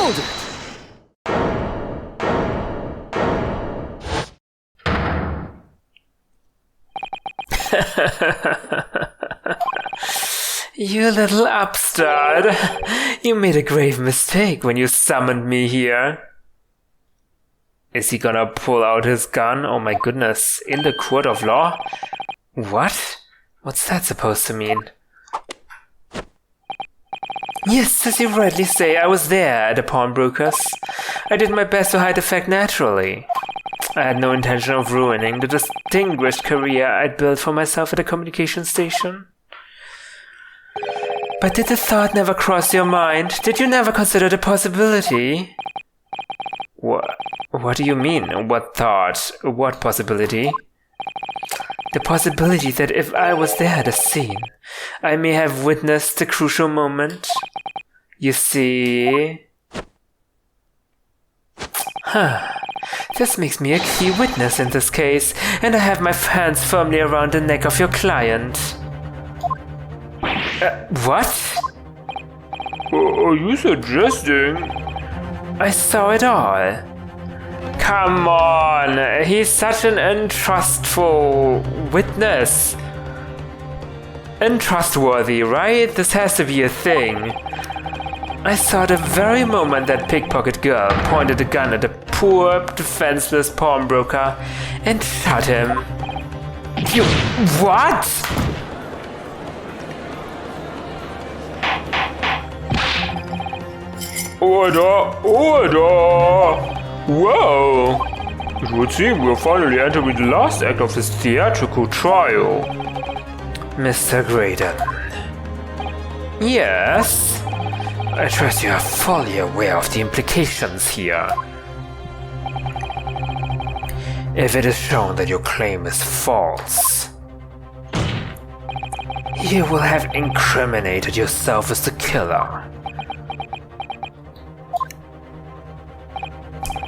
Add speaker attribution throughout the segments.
Speaker 1: Hold it!
Speaker 2: You little upstart. You made a grave mistake when you summoned me here. Is he gonna pull out his gun? Oh my goodness. In the court of law? What? What's that supposed to mean? Yes, as you rightly say, I was there at the pawnbroker's. I did my best to hide the fact naturally. I had no intention of ruining the distinguished career I'd built for myself at a communication station. But did the thought never cross your mind? Did you never consider the possibility? What do you mean? What thought? What possibility? The possibility that if I was there at the scene, I may have witnessed the crucial moment. You see... This makes me a key witness in this case, and I have my hands firmly around the neck of your client. What?
Speaker 3: Are you suggesting?
Speaker 2: I saw it all. Come on, he's such an untrustful witness. Untrustworthy, right? This has to be a thing. I saw the very moment that pickpocket girl pointed a gun at the poor, defenseless pawnbroker and shot him. You... what?
Speaker 3: Order! Order! Whoa! It would seem we're finally entering the last act of this theatrical trial.
Speaker 2: Mr. Graydon. Yes? I trust you are fully aware of the implications here. If it is shown that your claim is false, you will have incriminated yourself as the killer.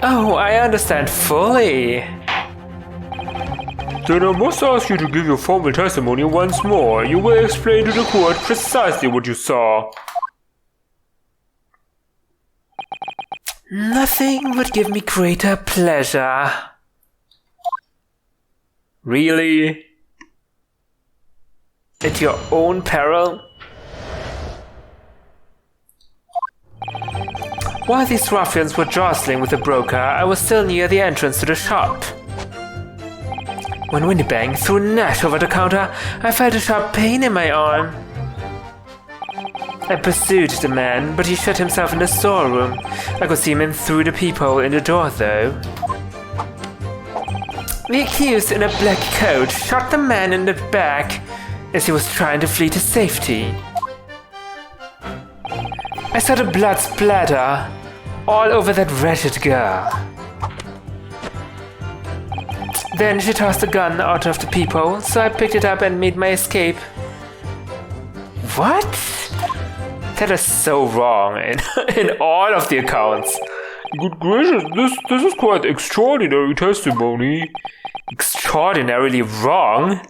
Speaker 2: Oh, I understand fully.
Speaker 3: Then I must ask you to give your formal testimony once more. You will explain to the court precisely what you saw.
Speaker 2: Nothing would give me greater pleasure.
Speaker 3: Really?
Speaker 2: At your own peril? While these ruffians were jostling with the broker, I was still near the entrance to the shop. When Winnibang threw Nash over the counter, I felt a sharp pain in my arm. I pursued the man, but he shut himself in the storeroom. I could see him in through the peephole in the door, though. The accused in a black coat shot the man in the back as he was trying to flee to safety. I saw the blood splatter all over that wretched girl. Then she tossed the gun out of the peephole, so I picked it up and made my escape. What? That is so wrong in all of the accounts.
Speaker 3: Good gracious, this is quite extraordinary testimony.
Speaker 2: Extraordinarily wrong?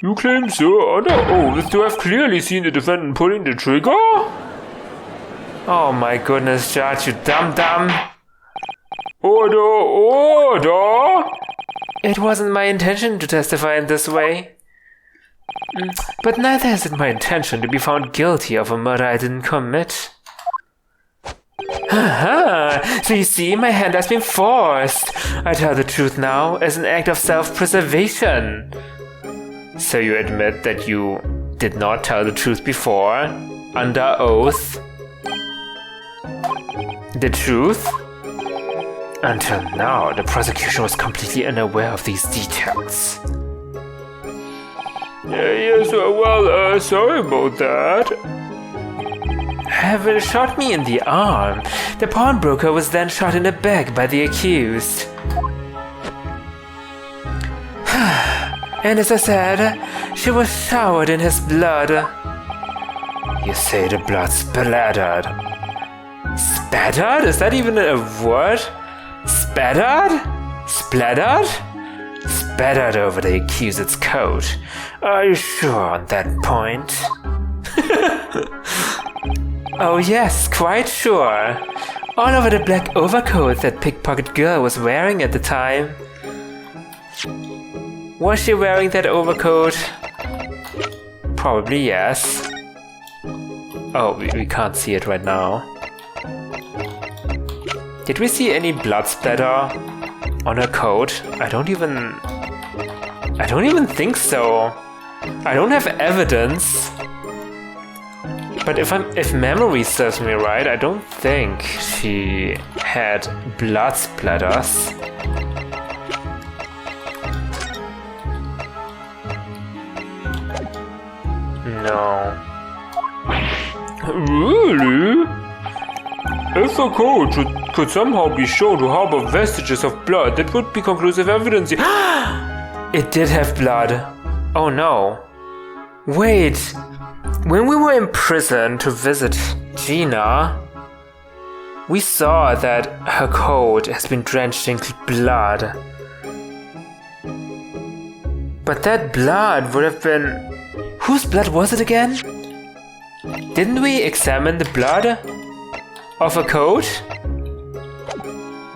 Speaker 3: You claim, sir, under oath to have clearly seen the defendant pulling the trigger?
Speaker 2: Oh my goodness, Judge, you dum-dum.
Speaker 3: Order, order!
Speaker 2: It wasn't my intention to testify in this way. But neither is it my intention to be found guilty of a murder I didn't commit. So you see, my hand has been forced. I tell the truth now as an act of self-preservation. So you admit that you did not tell the truth before, under oath? The truth? Until now, the prosecution was completely unaware of these details.
Speaker 3: Yes, well, sorry about that.
Speaker 2: Having shot me in the arm, the pawnbroker was then shot in the back by the accused. And as I said, she was showered in his blood. You say the blood splattered. Spattered? Is that even a word? Spattered? Splattered? Spattered over the accused's coat. Are you sure on that point? Oh yes, quite sure. all over the black overcoat that pickpocket girl was wearing at the time. Was she wearing that overcoat? Probably yes. Oh, we can't see it right now. Did we see any blood splatter on her coat? I don't even think so. I don't have evidence. But if memory serves me right, I don't think she had blood splatters. No.
Speaker 3: Really? If a coat could somehow be shown to harbor vestiges of blood, that would be conclusive evidence.
Speaker 2: It did have blood. Oh no. Wait. When we were in prison to visit Gina, we saw that her coat has been drenched in blood. But that blood would have been... Whose blood was it again? Didn't we examine the blood of her coat?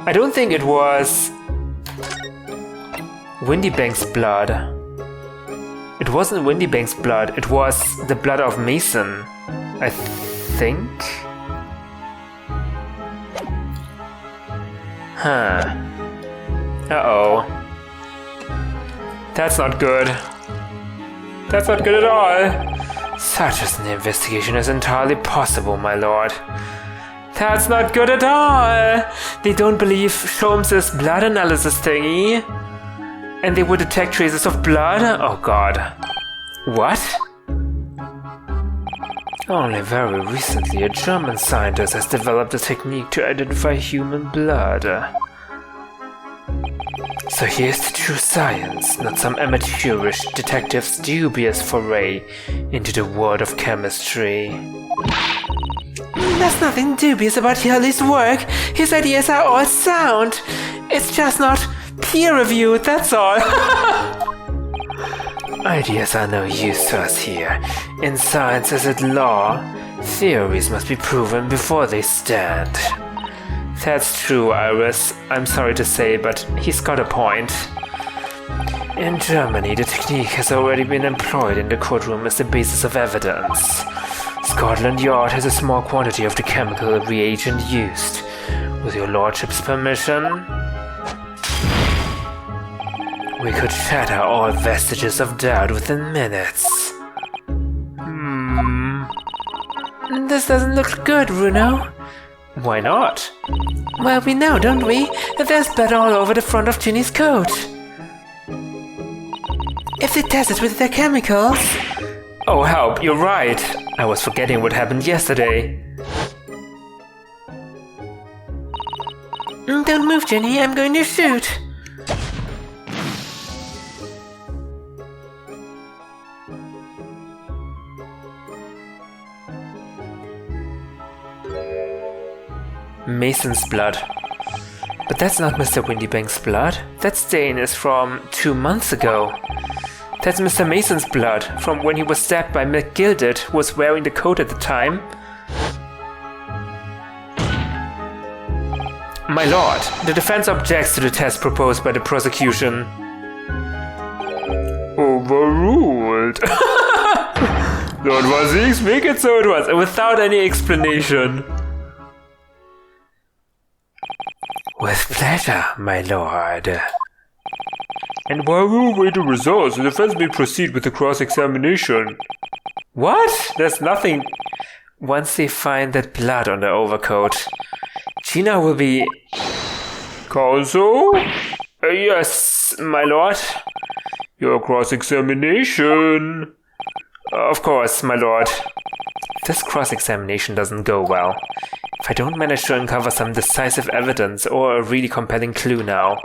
Speaker 2: I don't think it was Windybank's blood. It wasn't Windybank's blood, it was the blood of Mason, I think? Huh. Uh-oh. That's not good. That's not good at all. Such as an investigation is entirely possible, my lord. That's not good at all. They don't believe Sholmes's blood analysis thingy. And they would detect traces of blood? Oh god. What? Only very recently a German scientist has developed a technique to identify human blood. So here's the true science, not some amateurish detective's dubious foray into the world of chemistry. There's nothing dubious about Hurley's work. His ideas are all sound. It's just not peer-reviewed, that's all. Ideas are no use to us here. In science as in law, theories must be proven before they stand. That's true, Iris. I'm sorry to say, but he's got a point. In Germany, the technique has already been employed in the courtroom as the basis of evidence. Scotland Yard has a small quantity of the chemical reagent used. With your lordship's permission, we could shatter all vestiges of doubt within minutes. This doesn't look good, Runo. Why not? Well, we know, don't we, that there's blood all over the front of Ginny's coat. If they test it with their chemicals... Oh help, you're right. I was forgetting what happened yesterday. Don't move, Ginny, I'm going to shoot. Mason's blood. But that's not Mr. Windybank's blood. That stain is from 2 months ago. That's Mr. Mason's blood, from when he was stabbed by McGilded, who was wearing the coat at the time. My lord, the defense objects to the test proposed by the prosecution.
Speaker 3: Overruled. That was it, make it so it was, without any explanation.
Speaker 2: With pleasure, my lord.
Speaker 3: And while we await the results, the defense may proceed with the cross-examination.
Speaker 2: What? There's nothing. Once they find that blood on the overcoat, Gina will be...
Speaker 3: Counsel? Yes, my lord. Your cross-examination.
Speaker 2: Of course, my lord. This cross-examination doesn't go well. If I don't manage to uncover some decisive evidence or a really compelling clue now,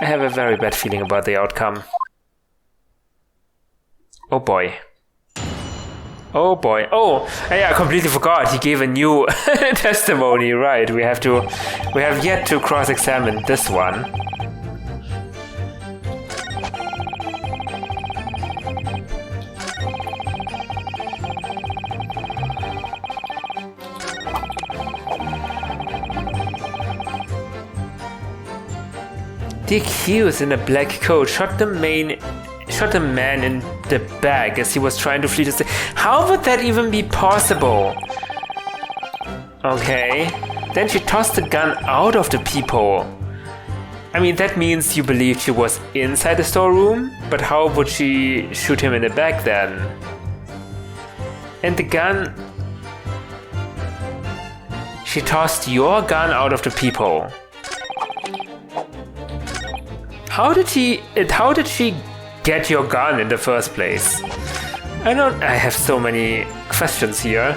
Speaker 2: I have a very bad feeling about the outcome. Oh boy. Oh boy. Oh, yeah, I completely forgot. He gave a new testimony, right? We have yet to cross-examine this one. The accused in a black coat shot the man in the back as he was trying to flee the stage. How would that even be possible? Okay. Then she tossed the gun out of the peephole. I mean, that means you believe she was inside the storeroom, but how would she shoot him in the back then? And the gun... She tossed your gun out of the peephole. How did she get your gun in the first place? I have so many questions here.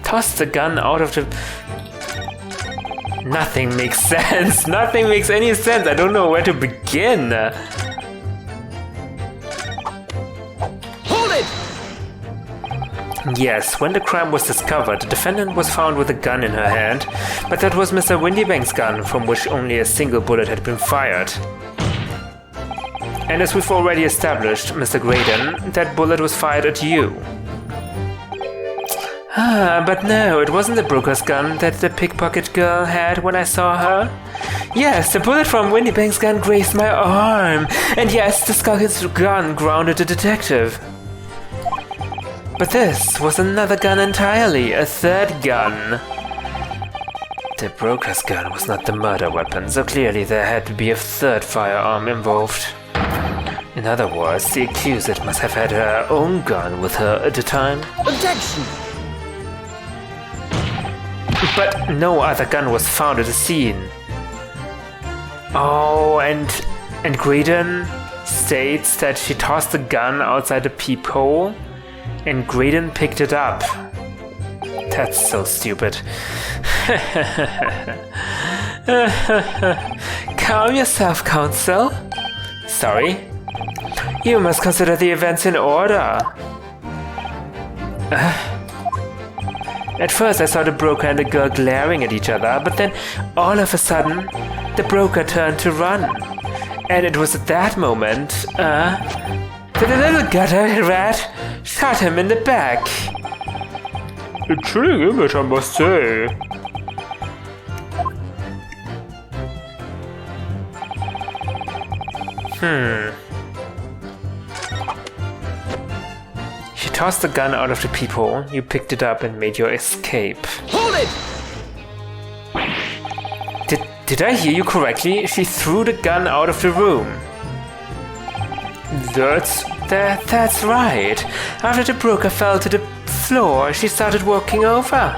Speaker 2: Toss the gun out of the... Nothing makes sense. Nothing makes any sense. I don't know where to begin. Yes, when the crime was discovered, the defendant was found with a gun in her hand, but that was Mr. Windybank's gun, from which only a single bullet had been fired. And as we've already established, Mr. Graydon, that bullet was fired at you. But no, it wasn't the broker's gun that the pickpocket girl had when I saw her. Yes, the bullet from Windybank's gun grazed my arm, and yes, the Skulk's gun grounded the detective. But this was another gun entirely, a third gun. The broker's gun was not the murder weapon, so clearly there had to be a third firearm involved. In other words, the accused must have had her own gun with her at the time.
Speaker 1: Objection!
Speaker 2: But no other gun was found at the scene. Oh, and Graydon states that she tossed the gun outside the peephole, and Graydon picked it up. That's so stupid. Calm yourself, counsel. Sorry. You must consider the events in order. At first I saw the broker and the girl glaring at each other, but then all of a sudden, the broker turned to run. And it was at that moment, that the little gutter rat shot him in the back.
Speaker 3: A chilling image, I must say.
Speaker 2: She tossed the gun out of the peephole, you picked it up and made your escape.
Speaker 1: Hold it!
Speaker 2: Did I hear you correctly? She threw the gun out of the room. That's right. After the broker fell to the floor, she started walking over.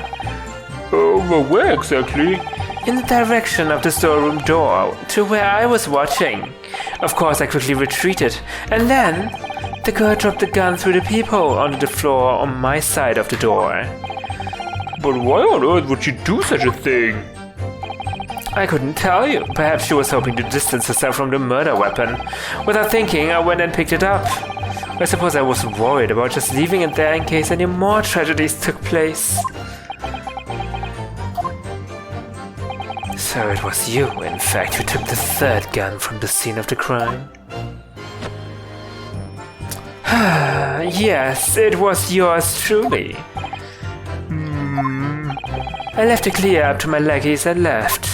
Speaker 3: Over where exactly?
Speaker 2: In the direction of the storeroom door, to where I was watching. Of course, I quickly retreated, and then the girl dropped the gun through the peephole onto the floor on my side of the door.
Speaker 3: But why on earth would she do such a thing?
Speaker 2: I couldn't tell you. Perhaps she was hoping to distance herself from the murder weapon. Without thinking, I went and picked it up. I suppose I was worried about just leaving it there in case any more tragedies took place. So it was you, in fact, who took the third gun from the scene of the crime. Yes, it was yours truly. I left it clear up to my lackeys and left.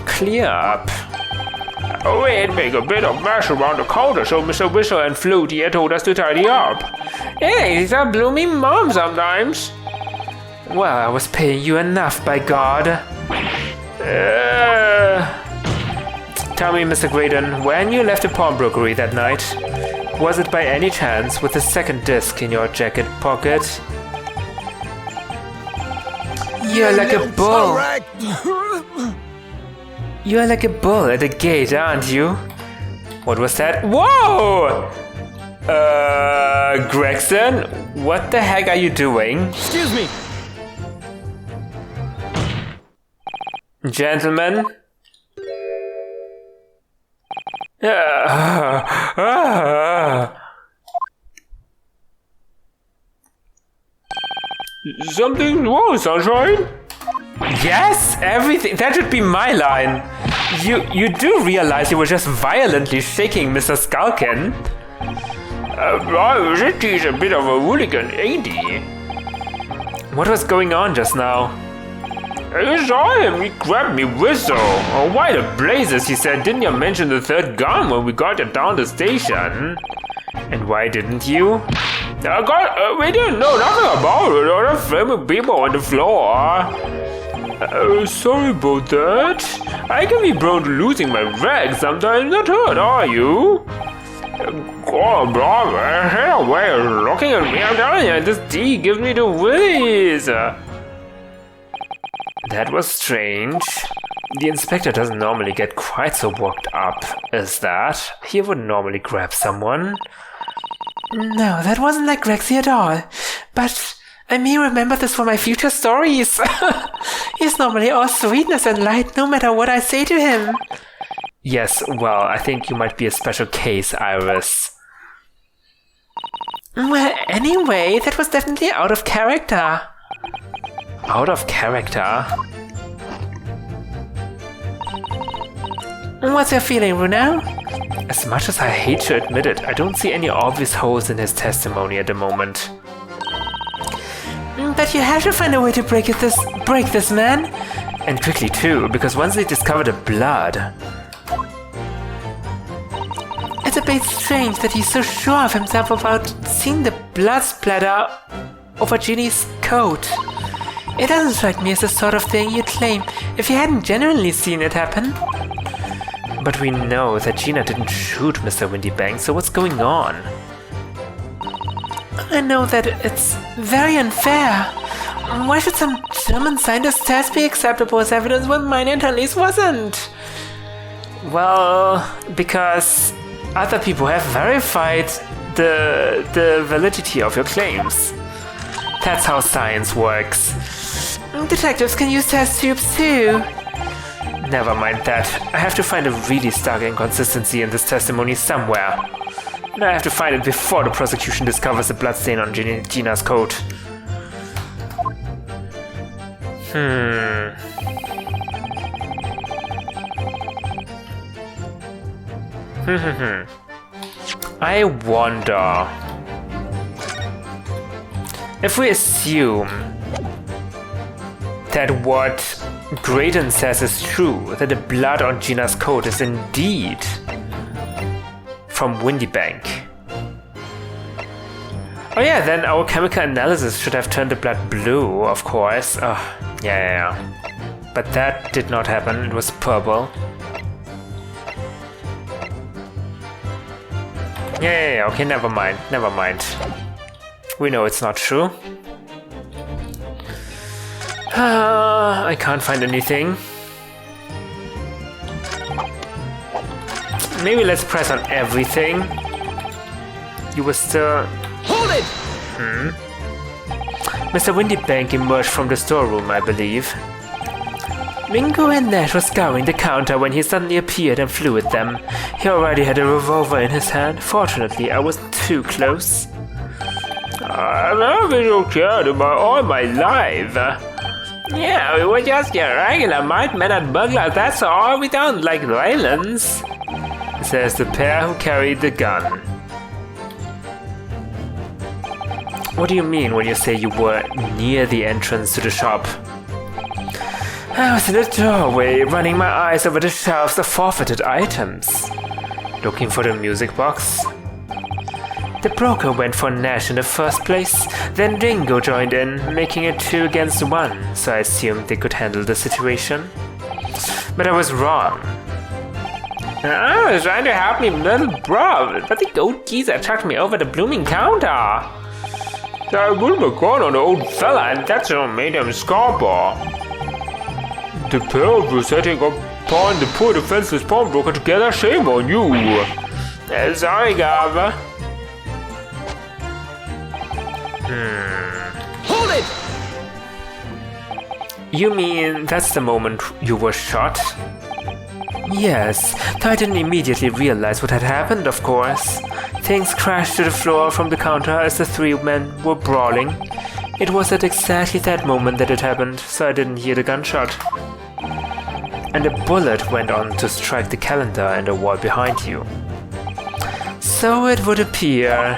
Speaker 2: Clear up?
Speaker 3: We'd make a bit of mess around the counter, so Mr. Whistle and Flutie had told us to tidy up.
Speaker 2: Hey, it's a blooming mom sometimes. Well, I was paying you enough, by God. Tell me, Mr. Graydon, when you left the pawnbrokery that night, was it by any chance with the second disc in your jacket pocket? You're like a bull. You're like a bull at the gate, aren't you? What was that? Whoa! Gregson, what the heck are you doing?
Speaker 1: Excuse me!
Speaker 2: Gentlemen?
Speaker 3: Something wrong, Sunshine?
Speaker 2: Yes, everything. That should be my line. You do realize you were just violently shaking Mr. Skulkin?
Speaker 3: He's a bit of a hooligan, ain't he?
Speaker 2: What was going on just now?
Speaker 3: I saw him, he grabbed me whistle. Oh, why the blazes, he said, didn't you mention the third gun when we got it down the station?
Speaker 2: And why didn't you?
Speaker 3: We didn't know nothing about it, all the flaming people on the floor. Sorry about that. I can be prone to losing my rag sometimes, not hurt, are you? God, brother, stay away looking at me, I'm telling you, this tea gives me the willies.
Speaker 2: That was strange. The inspector doesn't normally get quite so worked up as that. He would normally grab someone.
Speaker 1: No, that wasn't like Rexy at all. But I may remember this for my future stories. He's normally all sweetness and light no matter what I say to him.
Speaker 2: Yes, well, I think you might be a special case, Iris.
Speaker 1: Well, anyway, that was definitely out of character.
Speaker 2: Out of character?
Speaker 1: What's your feeling, Runo?
Speaker 2: As much as I hate to admit it, I don't see any obvious holes in his testimony at the moment.
Speaker 1: But you have to find a way to break this man.
Speaker 2: And quickly too, because once they discover the blood...
Speaker 1: It's a bit strange that he's so sure of himself about seeing the blood splatter over Ginny's coat. It doesn't strike me as the sort of thing you'd claim if you hadn't genuinely seen it happen.
Speaker 2: But we know that Gina didn't shoot Mr. Windybank, so what's going on?
Speaker 1: I know that it's very unfair. Why should some German scientist's test be acceptable as evidence when mine at least wasn't?
Speaker 2: Well, because other people have verified the validity of your claims. That's how science works.
Speaker 1: Detectives can use test tubes too.
Speaker 2: Never mind that. I have to find a really stark inconsistency in this testimony somewhere. And I have to find it before the prosecution discovers the bloodstain on Gina's coat. I wonder... If we assume that what Graydon says is true, that the blood on Gina's coat is indeed from Windybank. Oh yeah, then our chemical analysis should have turned the blood blue, of course. Yeah. But that did not happen, it was purple. Yeah, okay, never mind. We know it's not true. I can't find anything. Maybe let's press on everything. You were still...
Speaker 1: Hold it!
Speaker 2: Mr. Windybank emerged from the storeroom, I believe.
Speaker 1: Ringo and Nash were scouring the counter when he suddenly appeared and flew at them. He already had a revolver in his hand. Fortunately, I wasn't too close.
Speaker 3: I've never been so scared about all my life.
Speaker 1: Yeah, we were just your regular mild-mannered burglars, that's all. We don't like violence,
Speaker 2: says the pair who carried the gun. What do you mean when you say you were near the entrance to the shop?
Speaker 1: I was in the doorway, running my eyes over the shelves of forfeited items.
Speaker 2: Looking for the music box?
Speaker 1: The broker went for Nash in the first place, then Ringo joined in, making it 2 against 1,
Speaker 2: so I assumed they could handle the situation. But I was wrong.
Speaker 1: I was trying to help me, little bro, but the gold geezer chucked me over the blooming counter.
Speaker 3: I put my gun on the old fella, and that's what made him scarborough. The pair of you setting upon the poor defenseless pawnbroker together, shame on you.
Speaker 1: Sorry, Garver.
Speaker 2: Hold it! You mean that's the moment you were shot?
Speaker 1: Yes, though I didn't immediately realize what had happened, of course. Things crashed to the floor from the counter as the 3 men were brawling. It was at exactly that moment that it happened, so I didn't hear the gunshot.
Speaker 2: and a bullet went on to strike the calendar in the wall behind you. So it would appear.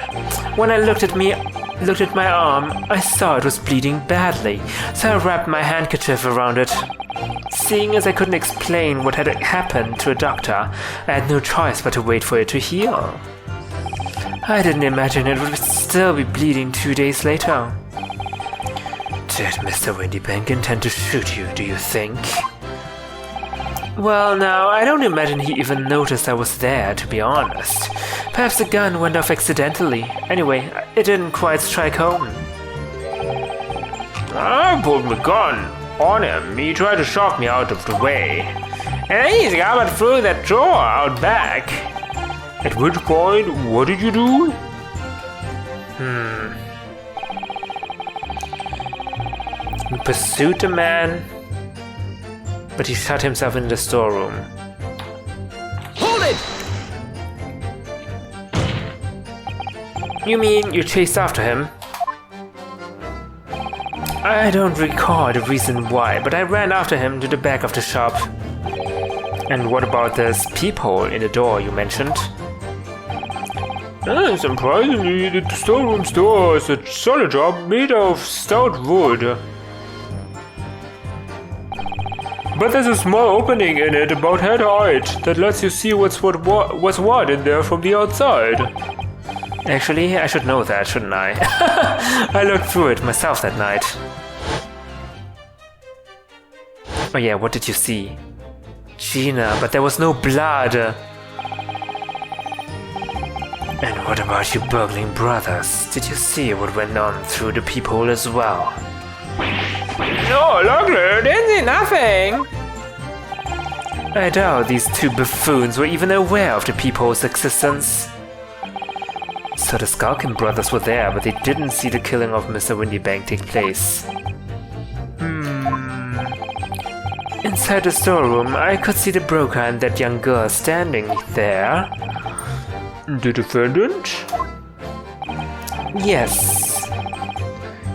Speaker 2: When I looked at my arm, I saw it was bleeding badly, so I wrapped my handkerchief around it. Seeing as I couldn't explain what had happened to a doctor, I had no choice but to wait for it to heal. I didn't imagine it would still be bleeding 2 days later. Did Mr. Windybank intend to shoot you, do you think? Well, now, I don't imagine he even noticed I was there, to be honest. Perhaps the gun went off accidentally. Anyway, it didn't quite strike home.
Speaker 3: I pulled my gun on him. He tried to shove me out of the way. And then he got through that door out back. At which point, what did you do?
Speaker 2: We pursued the man, but he shut himself in the storeroom.
Speaker 1: Hold it!
Speaker 2: You mean you chased after him? I don't recall the reason why, but I ran after him to the back of the shop. And what about this peephole in the door you mentioned?
Speaker 3: Surprisingly, the storeroom's door is a solid job made of stout wood. But there's a small opening in it about head height that lets you see what's what in there from the outside.
Speaker 2: Actually, I should know that, shouldn't I? I looked through it myself that night. Oh yeah, what did you see? Gina, but there was no blood. And what about you burgling brothers? Did you see what went on through the peephole as well?
Speaker 3: No, luckily, didn't see nothing.
Speaker 2: I doubt these two buffoons were even aware of the peephole's existence. So the Skulkin brothers were there, but they didn't see the killing of Mr. Windybank take place. Inside the storeroom, I could see the broker and that young girl standing there.
Speaker 3: The defendant?
Speaker 2: Yes.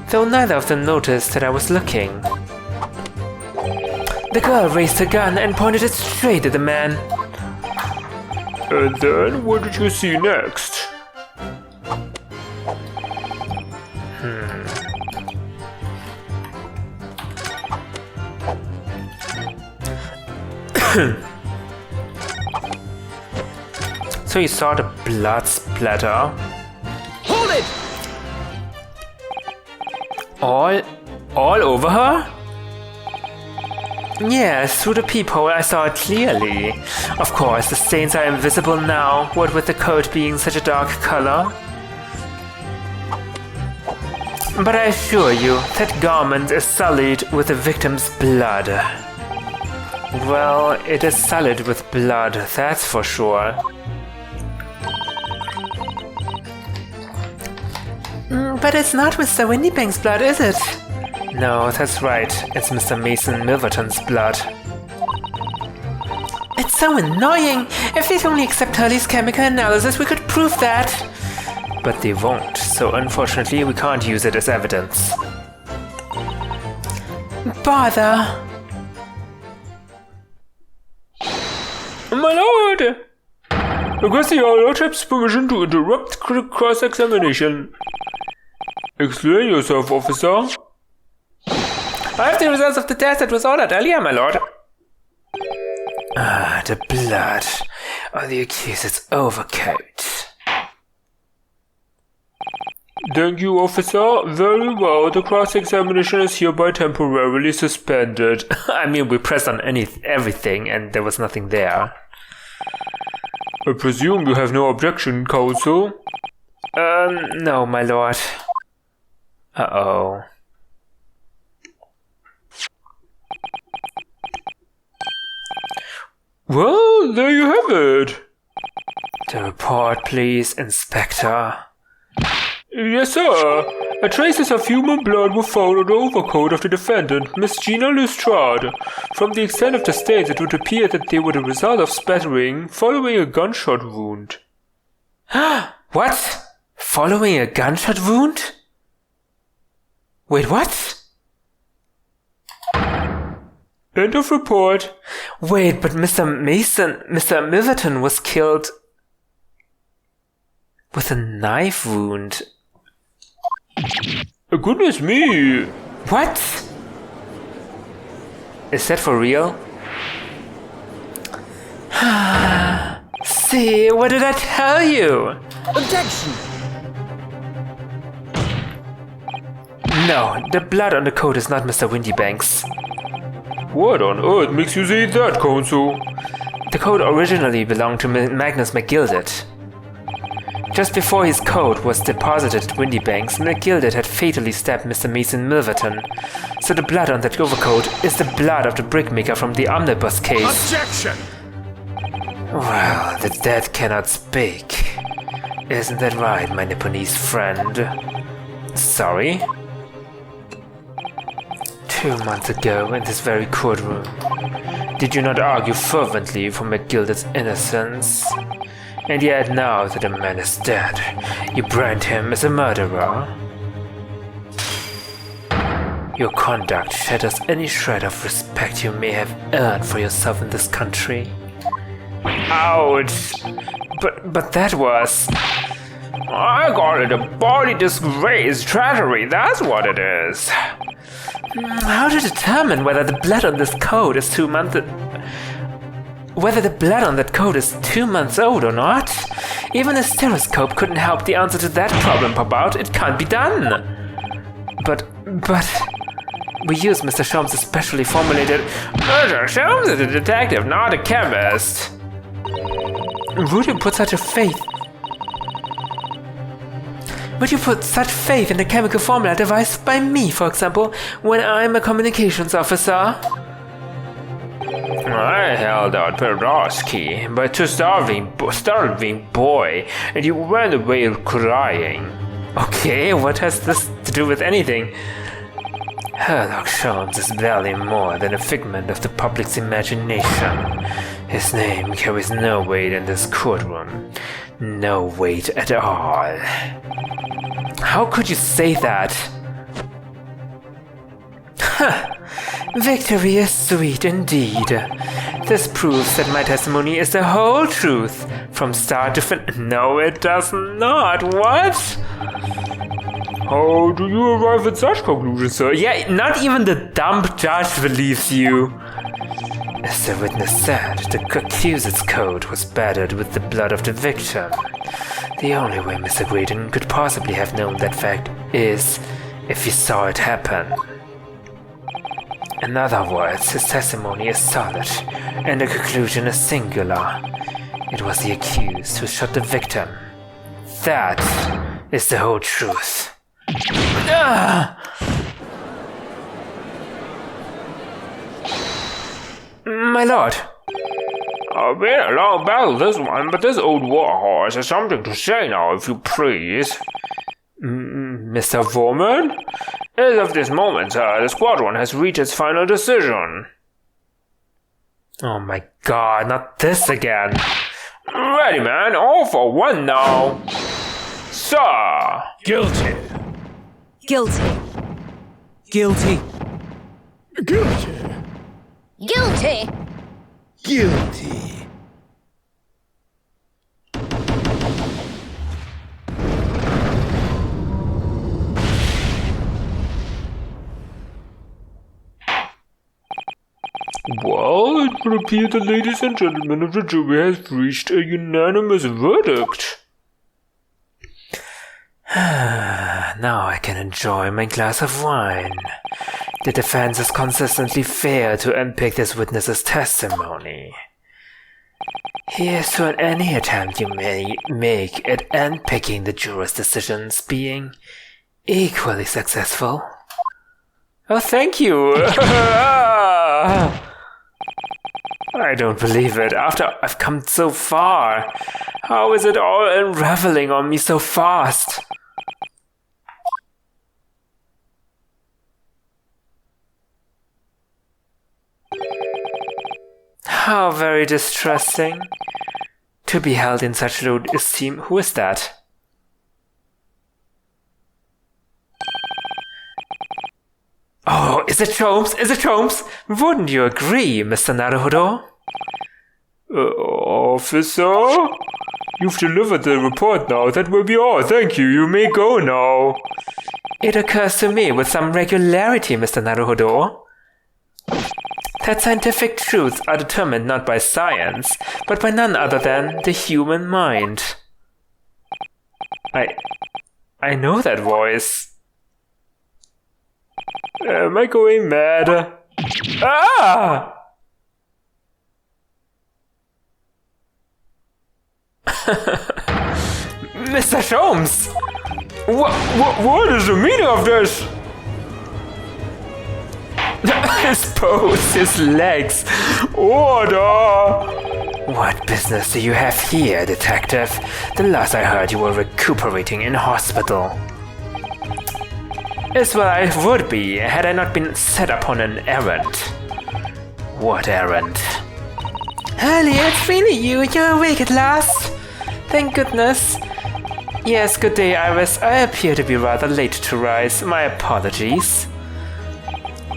Speaker 2: Though neither of them noticed that I was looking. The girl raised her gun and pointed it straight at the man.
Speaker 3: And then, what did you see next?
Speaker 2: So you saw the blood splatter?
Speaker 1: Hold it!
Speaker 2: All over her? Yes, through the peephole I saw it clearly. Of course, the stains are invisible now, what with the coat being such a dark color. But I assure you, that garment is sullied with the victim's blood. Well, it is sullied with blood, that's for sure.
Speaker 1: But it's not Mr. Windybank's blood, is it?
Speaker 2: No, that's right. It's Mr. Mason Milverton's blood.
Speaker 1: It's so annoying. If they'd only accept Hurley's chemical analysis, we could prove that.
Speaker 2: But they won't, so unfortunately we can't use it as evidence.
Speaker 1: Bother.
Speaker 3: My lord! Requesting your lordship's permission to interrupt cross-examination. Explain yourself, officer.
Speaker 1: I have the results of the test that was ordered earlier, my lord.
Speaker 2: Ah, the blood on the accused's overcoat.
Speaker 3: Thank you, officer. Very well. The cross-examination is hereby temporarily suspended.
Speaker 2: I mean, we pressed on everything and there was nothing there.
Speaker 3: I presume you have no objection, counsel?
Speaker 2: No, my lord. Uh-oh.
Speaker 3: Well, there you have it.
Speaker 2: The report, please, Inspector.
Speaker 3: Yes, sir. Traces of human blood were found on the overcoat of the defendant, Miss Gina Lestrade. From the extent of the stains, it would appear that they were the result of spattering following a gunshot wound.
Speaker 2: What? Following a gunshot wound?
Speaker 1: Wait, what?
Speaker 3: End of report.
Speaker 2: Wait, but Mr. Milverton was killed with a knife wound.
Speaker 3: Goodness me.
Speaker 2: What? Is that for real? See, what did I tell you?
Speaker 4: Objection!
Speaker 2: No, the blood on the coat is not Mr. Windybanks.
Speaker 3: What on earth makes you say that, Counsel?
Speaker 2: The coat originally belonged to Magnus McGilded. Just before his coat was deposited at Windybanks, McGilded had fatally stabbed Mr. Mason Milverton. So the blood on that overcoat is the blood of the brickmaker from the omnibus case.
Speaker 4: Objection!
Speaker 2: Well, the dead cannot speak. Isn't that right, my Nipponese friend? Sorry? 2 months ago, in this very courtroom, did you not argue fervently for McGilded's innocence? And yet now that the man is dead, you brand him as a murderer? Your conduct shatters any shred of respect you may have earned for yourself in this country.
Speaker 3: Ouch.
Speaker 2: But that was...
Speaker 3: I call it a body disgrace, treachery, that's what it is.
Speaker 2: How to determine whether the blood on this coat is 2 months... Whether the blood on that coat is 2 months old or not? Even a stereoscope couldn't help the answer to that problem pop out. It can't be done. But... We use Mr. Sholmes' specially formulated...
Speaker 3: Mr. Sholmes is a detective, not a chemist.
Speaker 2: Would you put such faith in the chemical formula devised by me, for example, when I'm a communications officer?
Speaker 3: I held out Perosky, but to starving boy, and you ran away crying.
Speaker 2: Okay, what has this to do with anything? Herlock Sholmes is barely more than a figment of the public's imagination. His name carries no weight in this courtroom. No weight at all. How could you say that? Victory is sweet indeed. This proves that my testimony is the whole truth, from start to finish. No, it does not. What?
Speaker 3: How do you arrive at such conclusions, sir?
Speaker 2: Yeah, not even the dumb judge believes you. As the witness said, the accused's coat was battered with the blood of the victim. The only way Mr. Graydon could possibly have known that fact is if he saw it happen. In other words, his testimony is solid, and the conclusion is singular. It was the accused who shot the victim. That is the whole truth. My lord.
Speaker 3: Been a long battle this one, but this old warhorse has something to say now, if you please.
Speaker 2: Mr. Vorman?
Speaker 3: As of this moment, sir, the squadron has reached its final decision.
Speaker 2: Oh my god, not this again.
Speaker 3: Ready, man, all for one now. Sir!
Speaker 4: Guilty.
Speaker 5: Guilty.
Speaker 4: Guilty. Guilty.
Speaker 5: Guilty.
Speaker 4: Guilty.
Speaker 3: Well, it would appear the ladies and gentlemen of the jury has reached a unanimous verdict.
Speaker 2: Now I can enjoy my glass of wine. The defense has consistently failed to unpick this witness's testimony. Here's to any attempt you may make at unpicking the jurors' decisions being equally successful. Oh, thank you! I don't believe it. After I've come so far, how is it all unraveling on me so fast? How very distressing. To be held in such low esteem. Who is that? Oh, Oh, is it Holmes? Is it Holmes? Wouldn't you agree, Mr. Naruhodo?
Speaker 3: Officer? You've delivered the report now. That will be all. Thank you. You may go now.
Speaker 2: It occurs to me with some regularity, Mr. Naruhodo, that scientific truths are determined not by science, but by none other than the human mind. I know that voice.
Speaker 3: Am I going mad? Ah!
Speaker 2: Mr. Holmes!
Speaker 3: What is the meaning of this?
Speaker 2: His pose, his legs.
Speaker 3: Order!
Speaker 2: What business do you have here, detective? The last I heard you were recuperating in hospital. As well I would be, had I not been set upon an errand. What errand?
Speaker 1: Hurley, it's really you. You're awake at last. Thank goodness.
Speaker 2: Yes, good day, Iris. I appear to be rather late to rise. My apologies.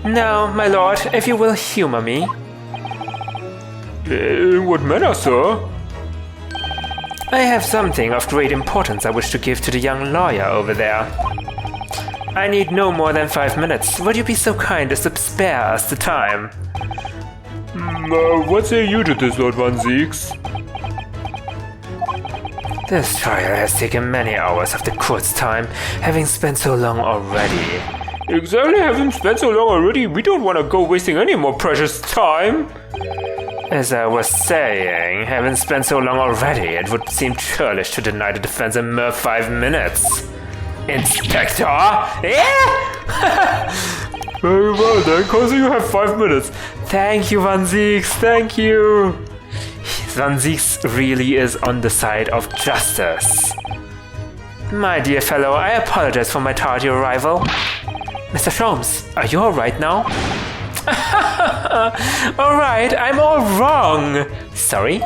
Speaker 2: Now, my lord, if you will humor me.
Speaker 3: In what manner, sir?
Speaker 2: I have something of great importance I wish to give to the young lawyer over there. I need no more than 5 minutes. Would you be so kind as to spare us the time?
Speaker 3: What say you to this, Lord Van Zieks?
Speaker 2: This trial has taken many hours of the court's time, having spent so long already.
Speaker 3: Exactly, having spent so long already, we don't want to go wasting any more precious time.
Speaker 2: As I was saying, having spent so long already, it would seem churlish to deny the defense a mere 5 minutes. Inspector? Yeah?
Speaker 3: Very well then, Cozy, you have 5 minutes.
Speaker 2: Thank you, Van Zieks, thank you. Van Zieks really is on the side of justice. My dear fellow, I apologize for my tardy arrival. Mr. Holmes, are you alright now? Alright, I'm all wrong. Sorry?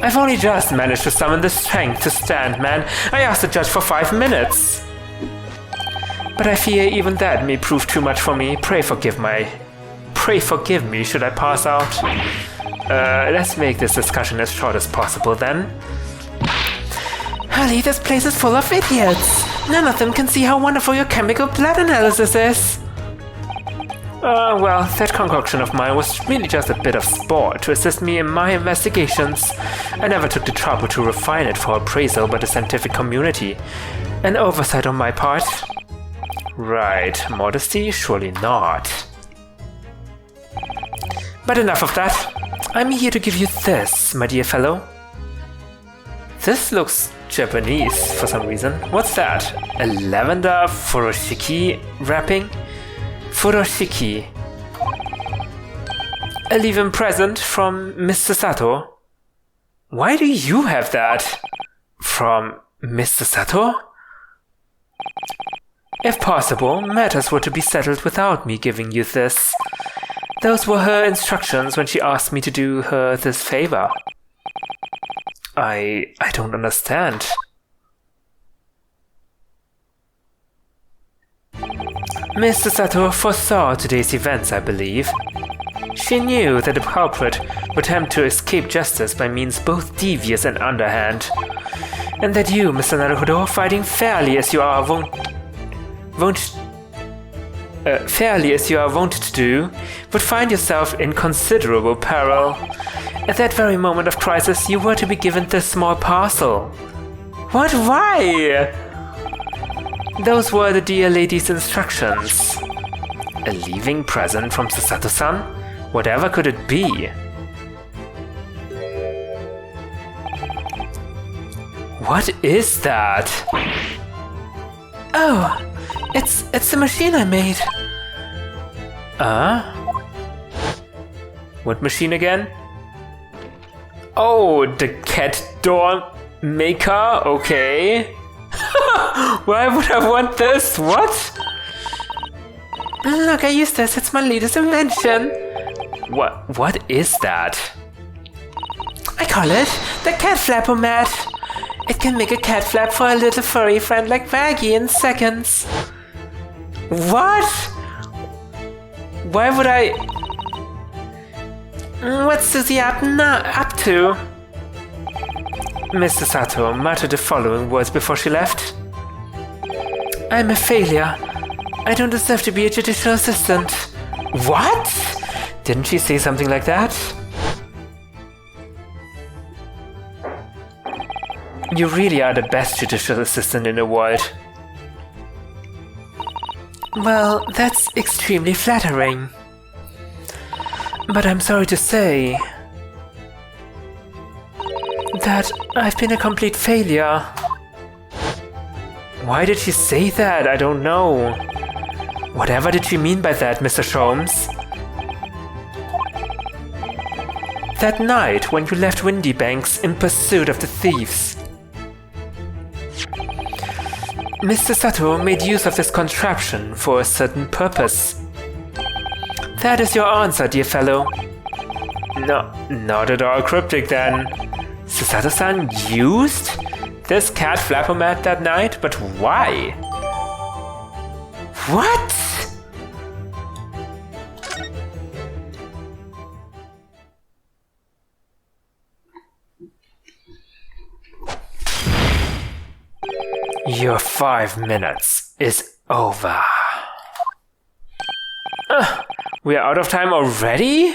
Speaker 2: I've only just managed to summon the strength to stand, man. I asked the judge for 5 minutes. But I fear even that may prove too much for me. Pray forgive me should I pass out. Let's make this discussion as short as possible then.
Speaker 1: Hurley, this place is full of idiots. None of them can see how wonderful your chemical blood analysis is.
Speaker 2: Well, that concoction of mine was really just a bit of sport to assist me in my investigations. I never took the trouble to refine it for appraisal by the scientific community. An oversight on my part. Right, modesty? Surely not. But enough of that. I'm here to give you this, my dear fellow. This looks Japanese for some reason. What's that? A lavender furoshiki wrapping? Furoshiki. A leave-in present from Mr. Sato. Why do you have that? From Mr. Sato? If possible, matters were to be settled without me giving you this. Those were her instructions when she asked me to do her this favor. I don't understand. Mr. Sato foresaw today's events, I believe. She knew that the culprit would attempt to escape justice by means both devious and underhand, and that you, Mr. Naruhodo, fighting fairly as you are wont to do, would find yourself in considerable peril. At that very moment of crisis, you were to be given this small parcel. What? Why? Those were the dear lady's instructions. A leaving present from Sasato-san? Whatever could it be? What is that?
Speaker 1: Oh, it's the machine I made.
Speaker 2: What machine again? Oh, the cat door maker? Okay. Why would I want this? What?
Speaker 1: Look, I used this. It's my latest invention.
Speaker 2: What is that?
Speaker 1: I call it the cat flapper mat. It can make a cat flap for a little furry friend like Maggie in seconds.
Speaker 2: What?
Speaker 1: Why would I... What's Susie up to?
Speaker 2: Mr. Sato muttered the following words before she left.
Speaker 1: I'm a failure. I don't deserve to be a judicial assistant.
Speaker 2: What? Didn't she say something like that? You really are the best judicial assistant in the world.
Speaker 1: Well, that's extremely flattering. But I'm sorry to say that I've been a complete failure.
Speaker 2: Why did she say that? I don't know. Whatever did she mean by that, Mr. Sholmes?
Speaker 1: That night when you left Windy Banks in pursuit of the thieves,
Speaker 2: Mr. Sato made use of this contraption for a certain purpose.
Speaker 1: that is your answer, dear fellow.
Speaker 2: No, not at all cryptic then. Sato-san used this cat flapper-mat that night, but why? What? Your 5 minutes is over. We are out of time already?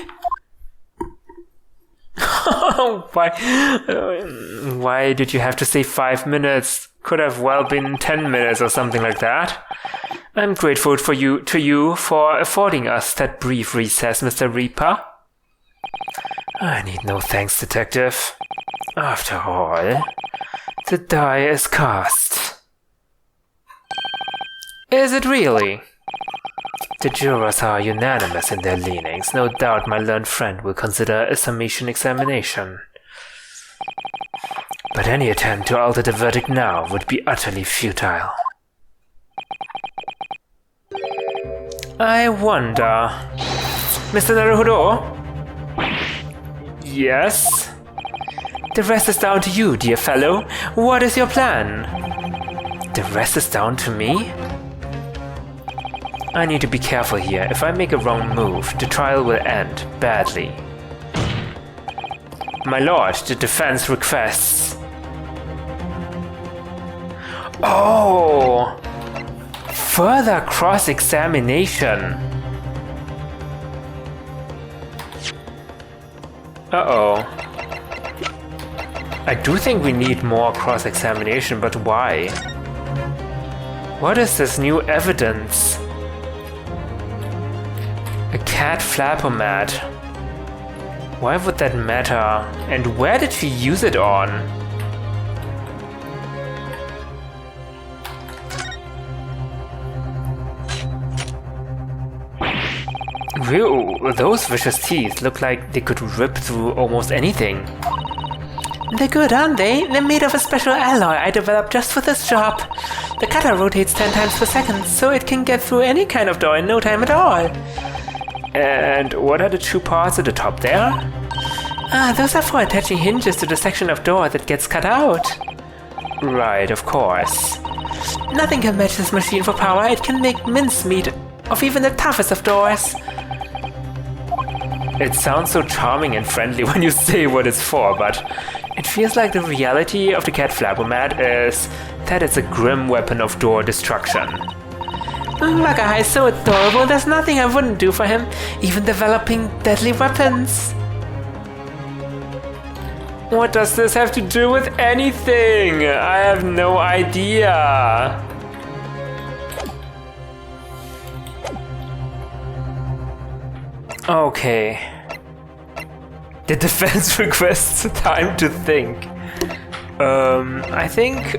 Speaker 2: Why did you have to say 5 minutes? Could have well been 10 minutes or something like that. I'm grateful to you for affording us that brief recess, Mr. Reaper. I need no thanks, Detective. After all, the die is cast. Is it really? The jurors are unanimous in their leanings. No doubt my learned friend will consider a summation examination. But any attempt to alter the verdict now would be utterly futile. I wonder... Mr. Naruhodo? Yes? The rest is down to you, dear fellow. What is your plan? The rest is down to me? I need to be careful here. If I make a wrong move, the trial will end badly. My lord, the defense requests... Oh! Further cross-examination. Uh-oh. I do think we need more cross-examination, but why? What is this new evidence? A cat flapper mat. Why would that matter? And where did she use it on? Whew, those vicious teeth look like they could rip through almost anything.
Speaker 1: They're good, aren't they? They're made of a special alloy I developed just for this job. The cutter rotates 10 times per second, so it can get through any kind of door in no time at all.
Speaker 2: And what are the two parts at the top there?
Speaker 1: Those are for attaching hinges to the section of door that gets cut out.
Speaker 2: Right, of course.
Speaker 1: Nothing can match this machine for power. It can make mincemeat of even the toughest of doors.
Speaker 2: It sounds so charming and friendly when you say what it's for, but it feels like the reality of the cat flapper mat is that it's a grim weapon of door destruction.
Speaker 1: Waka is so adorable, there's nothing I wouldn't do for him, even developing deadly weapons.
Speaker 2: What does this have to do with anything? I have no idea. Okay. The defense requests time to think. I think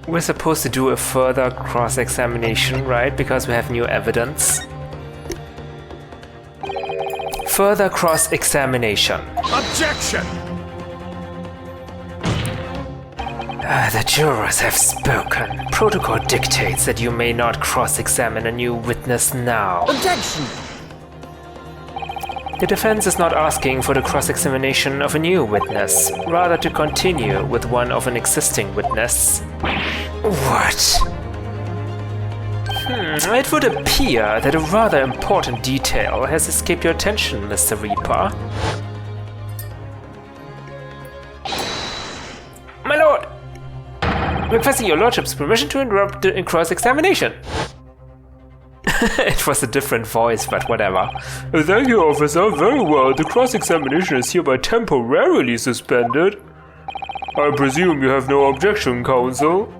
Speaker 2: we're supposed to do a further cross-examination, right? Because we have new evidence. Further cross-examination.
Speaker 4: Objection!
Speaker 2: The jurors have spoken. Protocol dictates that you may not cross-examine a new witness now.
Speaker 4: Objection!
Speaker 2: The defense is not asking for the cross-examination of a new witness, rather to continue with one of an existing witness. What? It would appear that a rather important detail has escaped your attention, Mr. Reaper. My lord! Requesting your lordship's permission to interrupt the cross-examination. It was a different voice, but whatever.
Speaker 3: Thank you, officer. Very well. The cross-examination is hereby temporarily suspended. I presume you have no objection, counsel?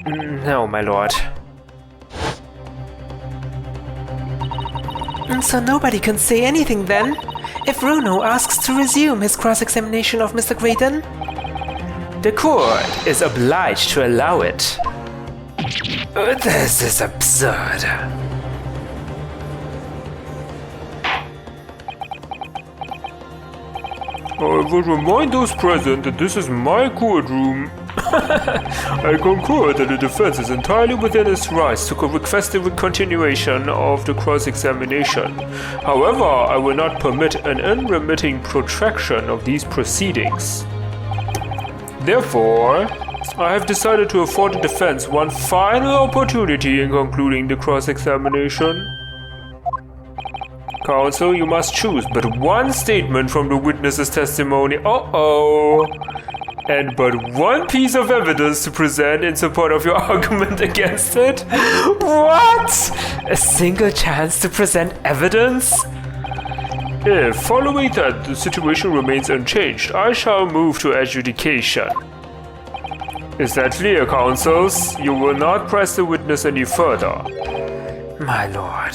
Speaker 2: No, my lord.
Speaker 1: So nobody can say anything then? If Runo asks to resume his cross-examination of Mr. Graydon?
Speaker 2: The court is obliged to allow it. This is absurd.
Speaker 3: I would remind those present that this is my courtroom. I concur that the defense is entirely within its rights to request the continuation of the cross-examination. However, I will not permit an unremitting protraction of these proceedings. Therefore, I have decided to afford the defense one final opportunity in concluding the cross-examination. Counsel, you must choose but one statement from the witness's testimony. And but one piece of evidence to present in support of your argument against it.
Speaker 2: What? A single chance to present evidence?
Speaker 3: If, following that, the situation remains unchanged, I shall move to adjudication. Is that clear, counsels? You will not press the witness any further.
Speaker 2: My lord.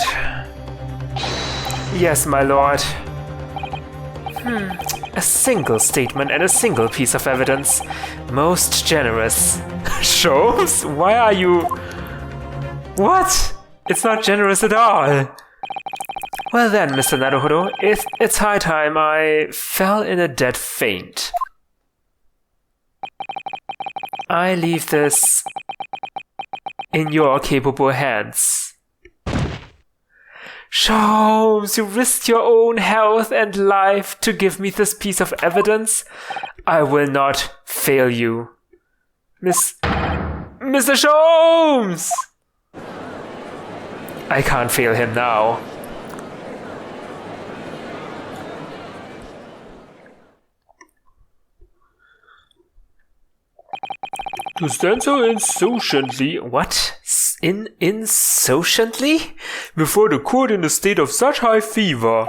Speaker 2: Yes, my lord. A single statement and a single piece of evidence. Most generous. Sholmes? Why are you... What? It's not generous at all. Well then, Mr. Naruhodo, it's high time I fell in a dead faint. I leave this in your capable hands. Sholmes, you risked your own health and life to give me this piece of evidence. I will not fail you. Mr. Sholmes! I can't fail him now.
Speaker 3: To stand so insouciantly...
Speaker 2: What? Insouciantly?
Speaker 3: Before the court in a state of such high fever.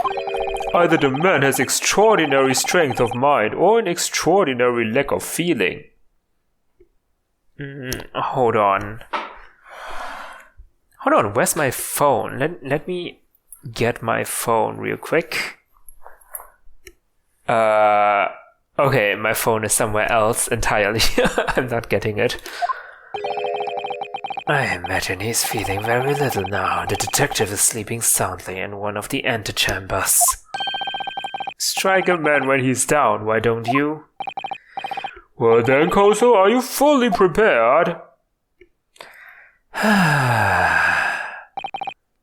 Speaker 3: Either the man has extraordinary strength of mind or an extraordinary lack of feeling.
Speaker 2: Hold on. Where's my phone? Let me get my phone real quick. Okay, my phone is somewhere else entirely. I'm not getting it. I imagine he's feeling very little now. The detective is sleeping soundly in one of the antechambers. Strike a man when he's down, why don't you?
Speaker 3: Well then, counsel, are you fully prepared?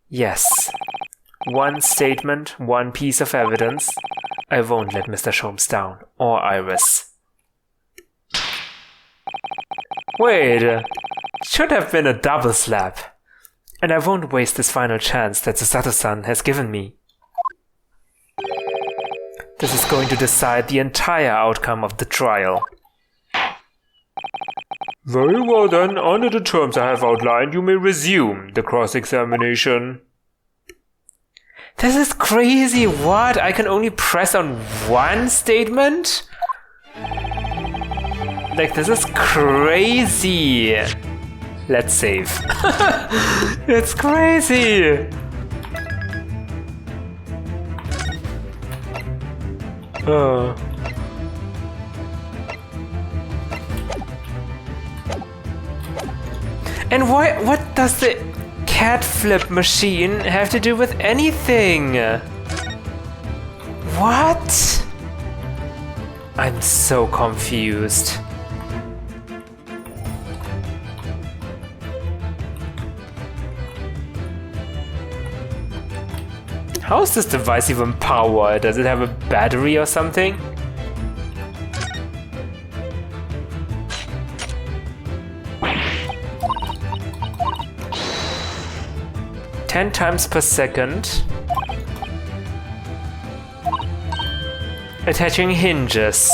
Speaker 2: Yes. One statement, one piece of evidence. I won't let Mr. Sholmes down, or Iris. Wait, it should have been a double slap. And I won't waste this final chance that Susato-san has given me. This is going to decide the entire outcome of the trial.
Speaker 3: Very well then, under the terms I have outlined, you may resume the cross-examination.
Speaker 2: This is crazy, what? I can only press on one statement? Like, this is crazy. Let's save. It's crazy. And what does the cat flip machine have to do with anything? What? I'm so confused. How is this device even powered? Does it have a battery or something? 10 times per second. Attaching hinges.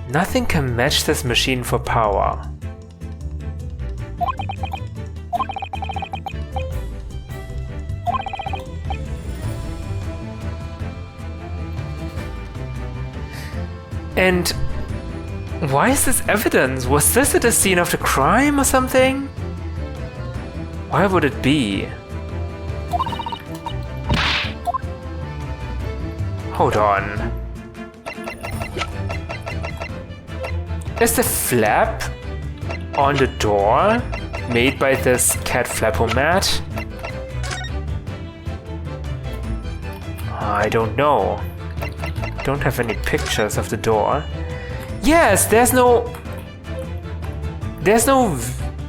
Speaker 2: Nothing can match this machine for power. And why is this evidence? Was this at the scene of the crime or something? Why would it be? Hold on. Is the flap on the door made by this cat flapomat? I don't know. Don't have any pictures of the door. Yes, there's no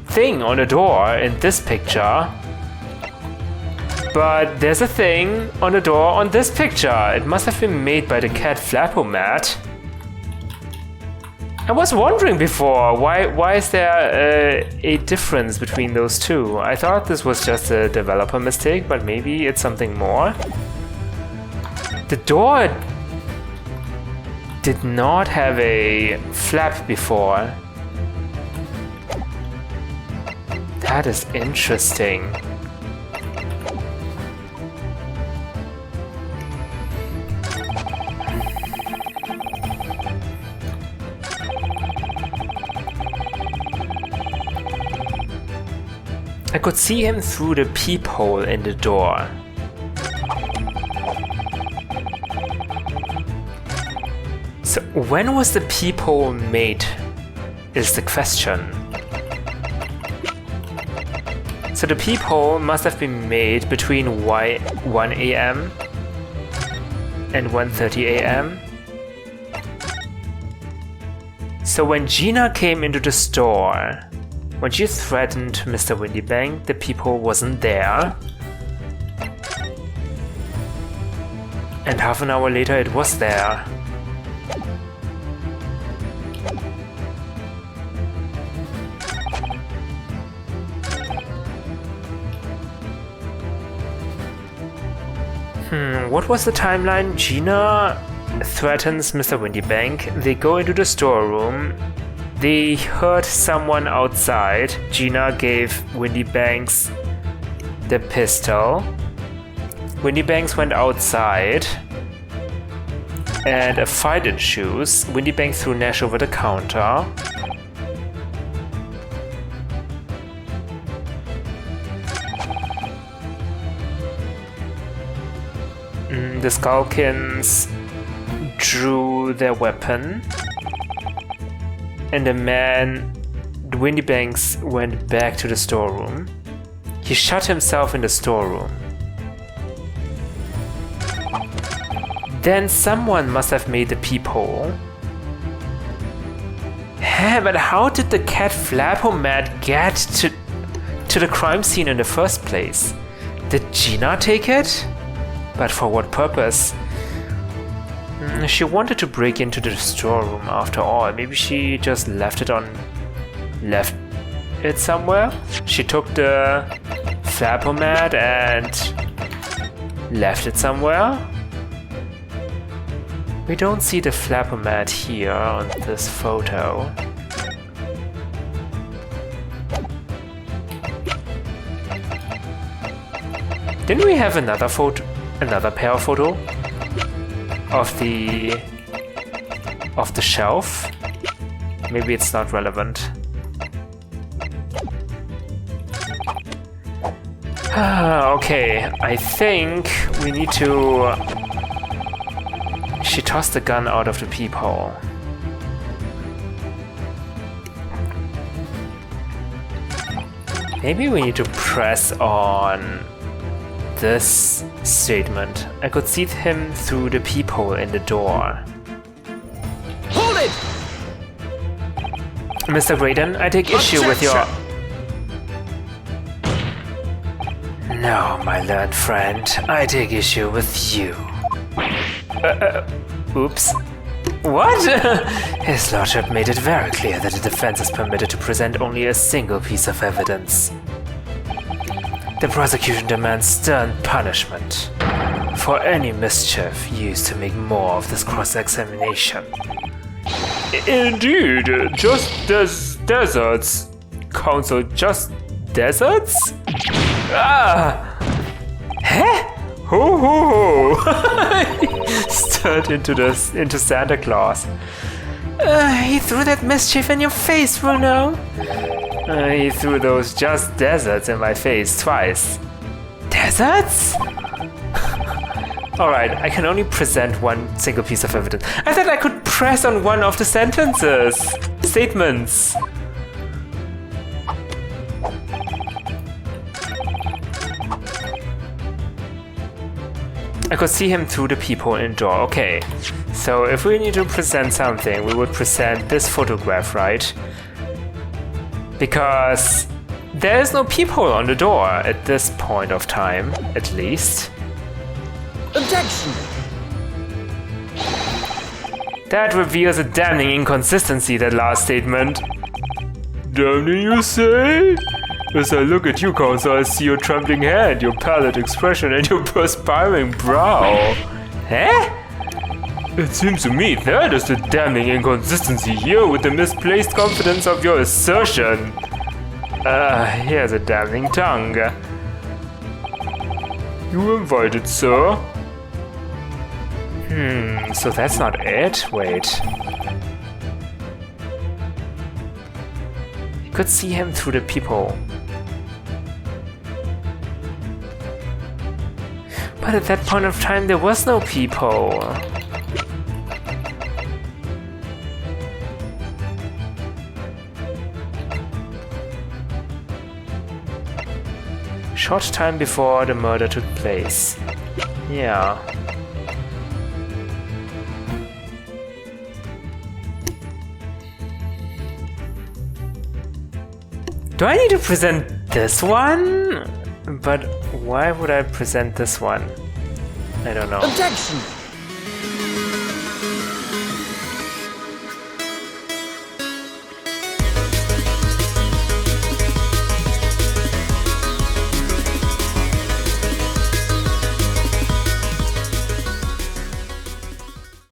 Speaker 2: thing on the door in this picture. But there's a thing on the door on this picture. It must have been made by the cat flapomat. I was wondering before, why is there a difference between those two? I thought this was just a developer mistake, but maybe it's something more. The door did not have a flap before. That is interesting. I could see him through the peephole in the door. So when was the peephole made is the question. So the peephole must have been made between 1 AM and 1:30 AM. So when Gina came into the store, when she threatened Mr. Windybank, the peephole wasn't there. And half an hour later it was there. What was the timeline? Gina threatens Mr. Windybank. They go into the storeroom. They heard someone outside. Gina gave Windybanks the pistol. Windybanks went outside. And a fight ensues. Windybank threw Nash over the counter. The Skullkins drew their weapon. And the man, Windybanks, went back to the storeroom. He shut himself in the storeroom. Then someone must have made the peephole. But how did the cat Flapomat get to the crime scene in the first place? Did Gina take it? But for what purpose? She wanted to break into the storeroom after all. Maybe she just left it somewhere? She took the Flapomat and left it somewhere? We don't see the Flapomat here on this photo. Didn't we have another pair of photo of the shelf? Maybe it's not relevant. Okay, I think we need to... She tossed the gun out of the peephole. Maybe we need to press on this statement. I could see him through the peephole in the door.
Speaker 4: Hold it!
Speaker 2: Mr. Graydon, I take issue with your... No, my learned friend, I take issue with you. Oops. What? His lordship made it very clear that the defense is permitted to present only a single piece of evidence. The prosecution demands stern punishment for any mischief used to make more of this cross-examination.
Speaker 3: Indeed, just deserts. Counsel, just deserts?
Speaker 2: Ah! Huh?
Speaker 3: Ho ho ho!
Speaker 2: Stirred into Santa Claus.
Speaker 1: He threw that mischief in your face, Bruno.
Speaker 2: He threw those just deserts in my face twice.
Speaker 1: Deserts?
Speaker 2: Alright, I can only present one single piece of evidence.
Speaker 1: I thought I could press on one of the sentences.
Speaker 2: Statements. I could see him through the peephole in the door. Okay, so if we need to present something, we would present this photograph, right? Because there is no peephole on the door at this point of time, at least.
Speaker 4: Objection!
Speaker 2: That reveals a damning inconsistency, that last statement.
Speaker 3: Damning, you say? As I look at you, Counsel, I see your trembling hand, your pallid expression, and your perspiring brow.
Speaker 2: Eh?
Speaker 3: It seems to me that is the damning inconsistency here with the misplaced confidence of your assertion.
Speaker 2: Here's a damning tongue.
Speaker 3: You invited, sir?
Speaker 2: So that's not it? Wait. You could see him through the peephole. But at that point of time, there was no peephole. Short time before the murder took place. Yeah. Do I need to present this one? But why would I present this one? I don't know.
Speaker 4: Objection!